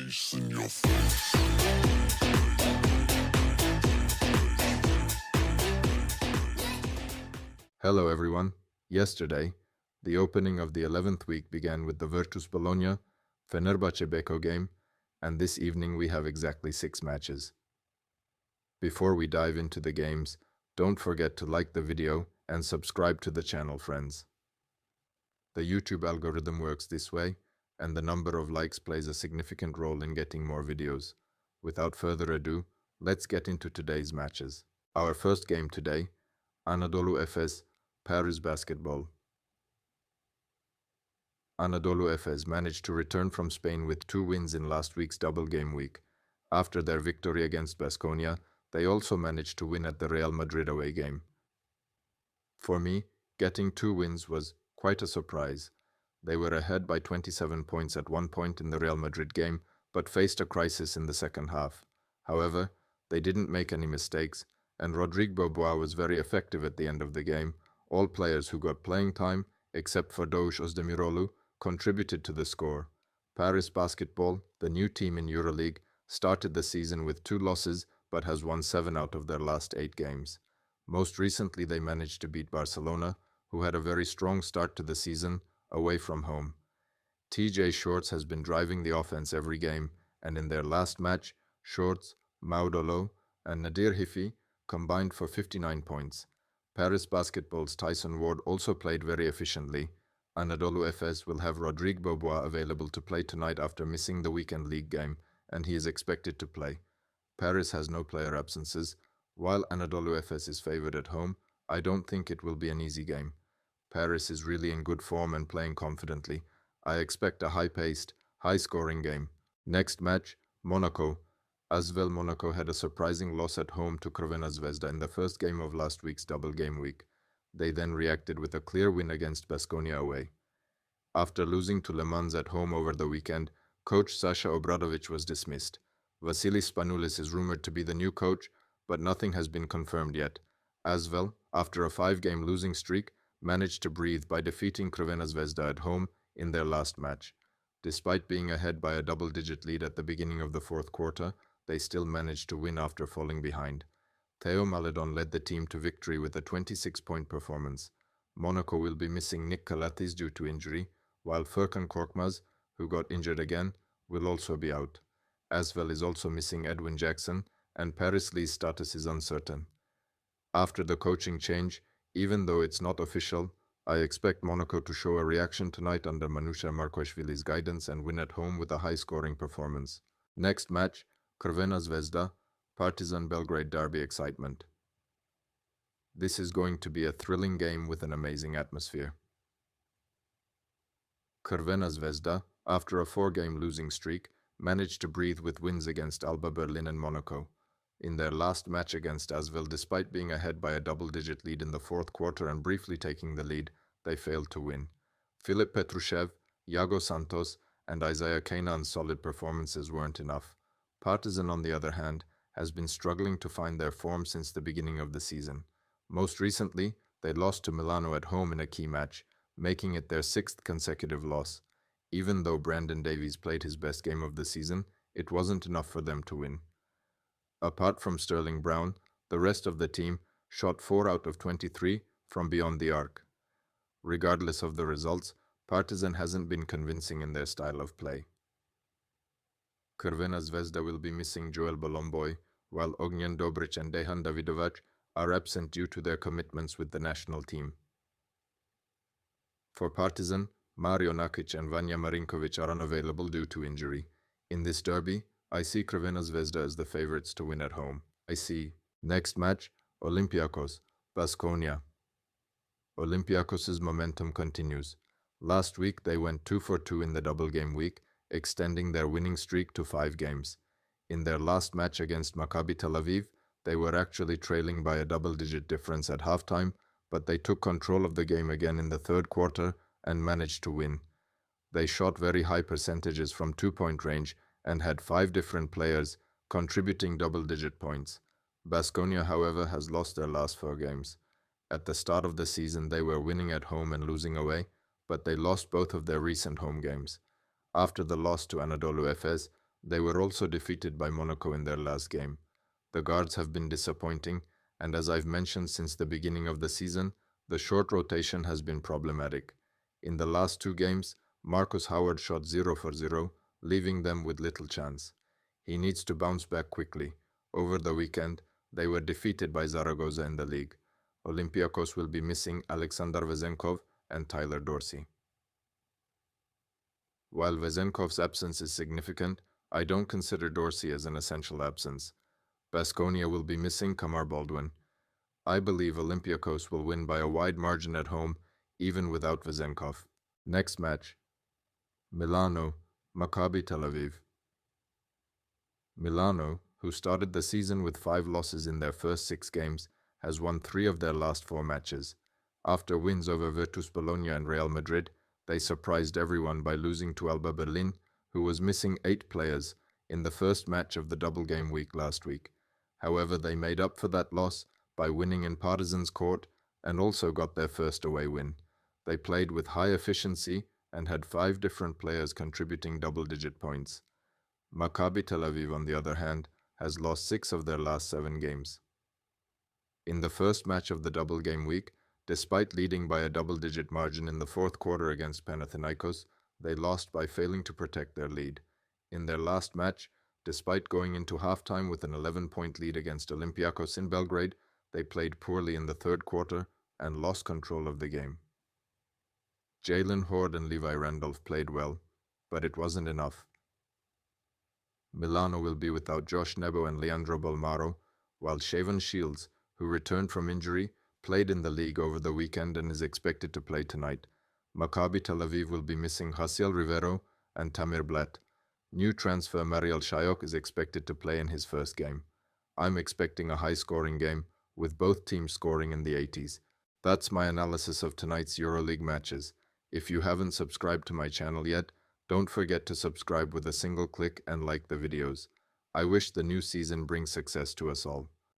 face in your face. Hello everyone. Yesterday, the opening of the 11th week began with the Virtus Bologna, Fenerbahce Beko game, and this evening we have exactly 6 matches. Before we dive into the games, don't forget to like the video and subscribe to the channel, friends. The YouTube algorithm works this way, and the number of likes plays a significant role in getting more videos. Without further ado, let's get into today's matches. Our first game today, Anadolu Efes, Paris Basketball. Anadolu Efes managed to return from Spain with 2 wins in last week's double game week. After their victory against Baskonia, they also managed to win at the Real Madrid away game. For me, getting 2 wins was quite a surprise. They were ahead by 27 points at one point in the Real Madrid game, but faced a crisis in the second half. However, they didn't make any mistakes, and Rodrigo Bobois was very effective at the end of the game. All players who got playing time, except for Doush Ozdemiroglu, contributed to the score. Paris Basketball, the new team in Euroleague, started the season with 2 losses but has won 7 out of their last 8 games. Most recently they managed to beat Barcelona, who had a very strong start to the season, away from home. TJ Shorts has been driving the offense every game, and in their last match, Shorts, Maudolo, and Nadir Hifi combined for 59 points. Paris Basketball's Tyson Ward also played very efficiently. Anadolu Efes will have Rodrigo Bobois available to play tonight after missing the weekend league game, and he is expected to play. Paris has no player absences. While Anadolu Efes is favored at home, I don't think it will be an easy game. Paris is really in good form and playing confidently. I expect a high-paced, high-scoring game. Next match, Monaco. Asvel Monaco had a surprising loss at home to Crvena Zvezda in the first game of last week's double game week. They then reacted with a clear win against Baskonia away. After losing to Le Mans at home over the weekend, coach Sasha Obradovic was dismissed. Vasilis Spanoulis is rumored to be the new coach, but nothing has been confirmed yet. Asvel, after a 5-game losing streak, managed to breathe by defeating Crvena Zvezda at home in their last match. Despite being ahead by a double-digit lead at the beginning of the fourth quarter, they still managed to win after falling behind. Theo Maledon led the team to victory with a 26-point performance. Monaco will be missing Nick Kalatis due to injury, while Furkan Korkmaz, who got injured again, will also be out. Asvel is also missing Edwin Jackson, and Paris Lee's status is uncertain. After the coaching change, even though it's not official, I expect Monaco to show a reaction tonight under Manusha Markoshvili's guidance and win at home with a high-scoring performance. Next match, Crvena Zvezda, Partizan Belgrade derby excitement. This is going to be a thrilling game with an amazing atmosphere. Crvena Zvezda, after a 4-game losing streak, managed to breathe with wins against Alba Berlin and Monaco. In their last match against Asvel, despite being ahead by a double-digit lead in the fourth quarter and briefly taking the lead, they failed to win. Filip Petrushev, Iago Santos, and Isaiah Kanan's solid performances weren't enough. Partizan, on the other hand, has been struggling to find their form since the beginning of the season. Most recently, they lost to Milano at home in a key match, making it their 6th consecutive loss. Even though Brandon Davies played his best game of the season, it wasn't enough for them to win. Apart from Sterling Brown, the rest of the team shot 4 out of 23 from beyond the arc. Regardless of the results, Partizan hasn't been convincing in their style of play. Crvena Zvezda will be missing Joel Bolomboy, while Ognjen Dobric and Dejan Davidovac are absent due to their commitments with the national team. For Partizan, Mario Nakic and Vanja Marinkovic are unavailable due to injury. In this derby, I see Crvena Zvezda as the favorites to win at home. Next match, Olympiakos, Baskonia. Olympiakos' momentum continues. Last week they went 2 for 2 in the double game week, extending their winning streak to 5 games. In their last match against Maccabi Tel Aviv, they were actually trailing by a double-digit difference at halftime, but they took control of the game again in the third quarter and managed to win. They shot very high percentages from 2-point range and had 5 different players contributing double-digit points. Baskonia, however, has lost their last 4 games. At the start of the season, they were winning at home and losing away, but they lost both of their recent home games. After the loss to Anadolu Efes, They were also defeated by Monaco in their last game. The guards have been disappointing, and as I've mentioned since the beginning of the season, the short rotation has been problematic. In the last two games, Marcus Howard shot 0 for 0, leaving them with little chance. He needs to bounce back quickly. Over the weekend, they were defeated by Zaragoza in the league. Olympiakos will be missing Alexander Vezenkov and Tyler Dorsey. While Vezenkov's absence is significant, I don't consider Dorsey as an essential absence. Baskonia will be missing Kamar Baldwin. I believe Olympiakos will win by a wide margin at home, even without Vezenkov. Next match, Milano, Maccabi Tel Aviv. Milano, who started the season with 5 losses in their first 6 games, has won 3 of their last 4 matches. After wins over Virtus Bologna and Real Madrid, they surprised everyone by losing to Alba Berlin, who was missing 8 players, in the first match of the double game week last week. However, they made up for that loss by winning in Partizan's court and also got their first away win. They played with high efficiency and had 5 different players contributing double-digit points. Maccabi Tel Aviv, on the other hand, has lost 6 of their last 7 games. In the first match of the double game week, despite leading by a double-digit margin in the fourth quarter against Panathinaikos, they lost by failing to protect their lead. In their last match, despite going into halftime with an 11-point lead against Olympiakos in Belgrade, they played poorly in the third quarter and lost control of the game. Jalen Horde and Levi Randolph played well, but it wasn't enough. Milano will be without Josh Nebo and Leandro Bolmaro, while Shavon Shields, who returned from injury, played in the league over the weekend and is expected to play tonight. Maccabi Tel Aviv will be missing Hasiel Rivero and Tamir Blatt. New transfer Mariel Shayok is expected to play in his first game. I'm expecting a high-scoring game, with both teams scoring in the 80s. That's my analysis of tonight's Euroleague matches. If you haven't subscribed to my channel yet, don't forget to subscribe with a single click and like the videos. I wish the new season brings success to us all.